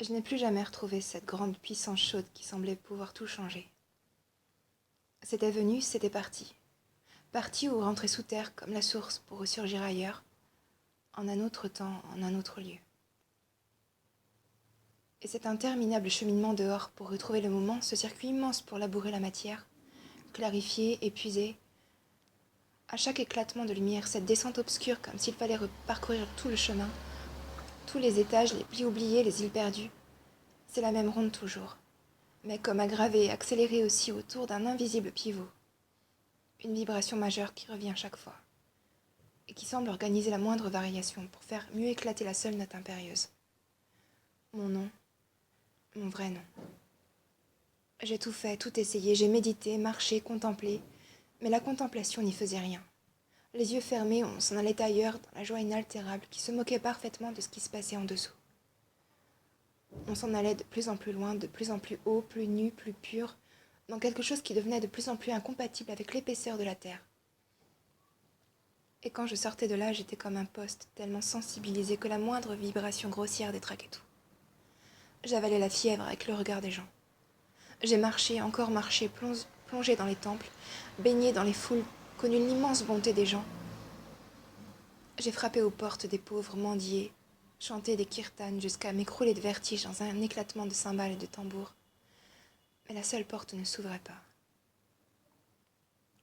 Je n'ai plus jamais retrouvé cette grande puissance chaude qui semblait pouvoir tout changer. C'était venu, c'était parti. Parti ou rentré sous terre comme la source pour ressurgir ailleurs, en un autre temps, en un autre lieu. Et cet interminable cheminement dehors pour retrouver le moment, ce circuit immense pour labourer la matière, clarifier, épuiser. À chaque éclatement de lumière, cette descente obscure comme s'il fallait reparcourir tout le chemin, tous les étages, les plis oubliés, les îles perdues. C'est la même ronde toujours, mais comme aggravée, accélérée aussi autour d'un invisible pivot. Une vibration majeure qui revient chaque fois, et qui semble organiser la moindre variation pour faire mieux éclater la seule note impérieuse. Mon nom, mon vrai nom. J'ai tout fait, tout essayé, j'ai médité, marché, contemplé, mais la contemplation n'y faisait rien. Les yeux fermés, on s'en allait ailleurs, dans la joie inaltérable qui se moquait parfaitement de ce qui se passait en dessous. On s'en allait de plus en plus loin, de plus en plus haut, plus nu, plus pur, dans quelque chose qui devenait de plus en plus incompatible avec l'épaisseur de la terre. Et quand je sortais de là, j'étais comme un poste, tellement sensibilisé que la moindre vibration grossière détraquait tout. J'avalais la fièvre avec le regard des gens. J'ai marché, encore marché, plongé dans les temples, baigné dans les foules, connu l'immense bonté des gens. J'ai frappé aux portes des pauvres, mendié, chanté des kirtans jusqu'à m'écrouler de vertige dans un éclatement de cymbales et de tambours. Mais la seule porte ne s'ouvrait pas.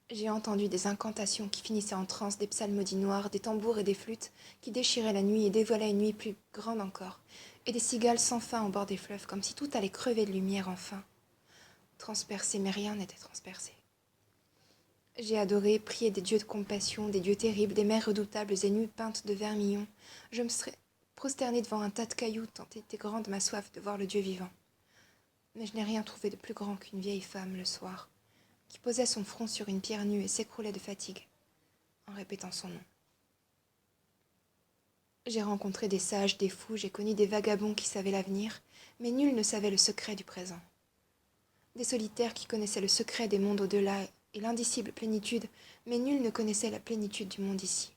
J'ai entendu des incantations qui finissaient en transe, des psalmodies noirs, des tambours et des flûtes qui déchiraient la nuit et dévoilaient une nuit plus grande encore, et des cigales sans fin au bord des fleuves, comme si tout allait crever de lumière enfin. Transpercé, mais rien n'était transpercé. J'ai adoré, prié des dieux de compassion, des dieux terribles, des mers redoutables et nues peintes de vermillon. Je me serais prosternée devant un tas de cailloux tant était grande ma soif de voir le Dieu vivant. Mais je n'ai rien trouvé de plus grand qu'une vieille femme, le soir, qui posait son front sur une pierre nue et s'écroulait de fatigue, en répétant son nom. J'ai rencontré des sages, des fous, j'ai connu des vagabonds qui savaient l'avenir, mais nul ne savait le secret du présent. Des solitaires qui connaissaient le secret des mondes au-delà et l'indicible plénitude, mais nul ne connaissait la plénitude du monde ici.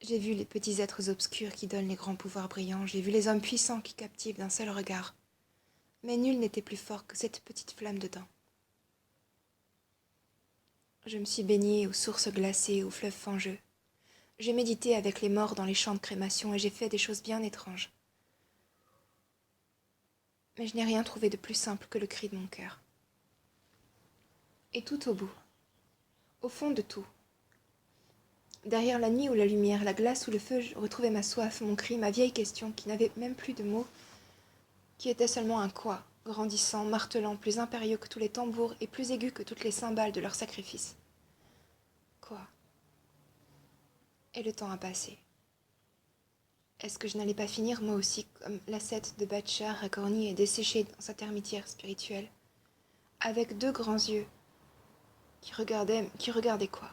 J'ai vu les petits êtres obscurs qui donnent les grands pouvoirs brillants, j'ai vu les hommes puissants qui captivent d'un seul regard, mais nul n'était plus fort que cette petite flamme dedans. Je me suis baignée aux sources glacées, aux fleuves fangeux. J'ai médité avec les morts dans les champs de crémation et j'ai fait des choses bien étranges. Mais je n'ai rien trouvé de plus simple que le cri de mon cœur. Et tout au bout, au fond de tout, derrière la nuit ou la lumière, la glace ou le feu, je retrouvais ma soif, mon cri, ma vieille question qui n'avait même plus de mots, qui était seulement un quoi, grandissant, martelant, plus impérieux que tous les tambours et plus aigu que toutes les cymbales de leur sacrifice. Quoi? Et le temps a passé. Est-ce que je n'allais pas finir, moi aussi, comme l'ascète de Bachar, racorni et desséché dans sa termitière spirituelle, avec deux grands yeux qui regardaient quoi?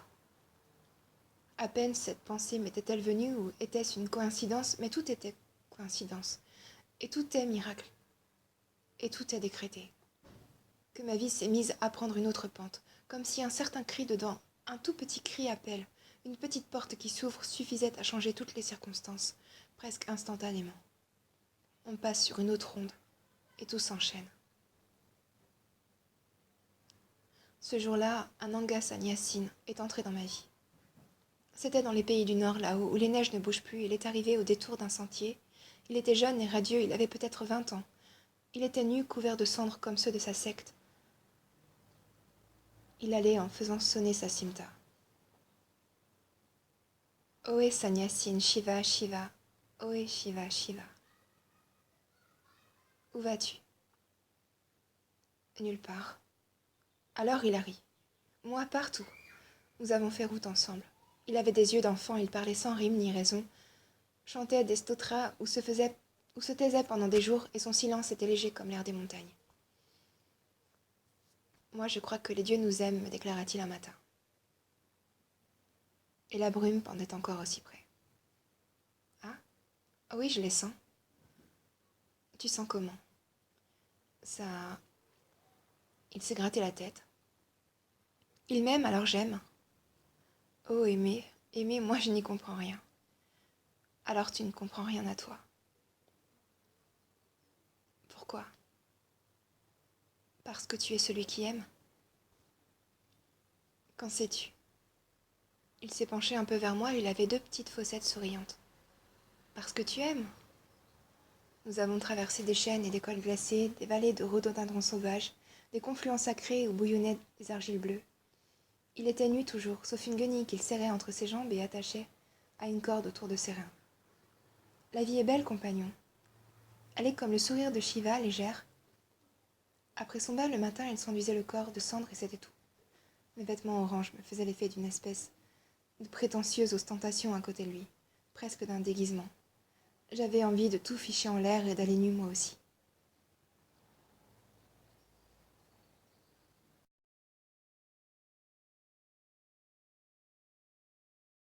À peine cette pensée m'était-elle venue, ou était-ce une coïncidence, mais tout était coïncidence, et tout est miracle, et tout est décrété. Que ma vie s'est mise à prendre une autre pente, comme si un certain cri dedans, un tout petit cri appel, une petite porte qui s'ouvre suffisait à changer toutes les circonstances, presque instantanément. On passe sur une autre onde, et tout s'enchaîne. Ce jour-là, un Anga Sannyasin est entré dans ma vie. C'était dans les pays du Nord, là-haut, où les neiges ne bougent plus. Il est arrivé au détour d'un sentier. Il était jeune et radieux, il avait peut-être 20 ans. Il était nu, couvert de cendres comme ceux de sa secte. Il allait en faisant sonner sa simta. Ohé Sannyasin, Shiva, Shiva. Ohé Shiva, Shiva. Où vas-tu? Nulle part. Alors il a ri. Moi, partout. Nous avons fait route ensemble. Il avait des yeux d'enfant, il parlait sans rime ni raison, chantait des stotras ou se taisait pendant des jours, et son silence était léger comme l'air des montagnes. Moi, je crois que les dieux nous aiment, me déclara-t-il un matin. Et la brume pendait encore aussi près. Ah, oui, je les sens. Tu sens comment? Ça... Il s'est gratté la tête. Il m'aime, alors j'aime. Oh, aimer, aimer, moi je n'y comprends rien. Alors tu ne comprends rien à toi. Pourquoi? Parce que tu es celui qui aime. Qu'en sais-tu? Il s'est penché un peu vers moi et il avait deux petites fossettes souriantes. Parce que tu aimes. Nous avons traversé des chênes et des cols glacés, des vallées de rhododendrons sauvages, des confluents sacrés où bouillonnaient des argiles bleues. Il était nu toujours, sauf une guenille qu'il serrait entre ses jambes et attachait à une corde autour de ses reins. La vie est belle, compagnon. Elle est comme le sourire de Shiva, légère. Après son bain le matin, elle s'enduisait le corps de cendre et c'était tout. Mes vêtements orange me faisaient l'effet d'une espèce de prétentieuse ostentation à côté de lui, presque d'un déguisement. J'avais envie de tout ficher en l'air et d'aller nue moi aussi.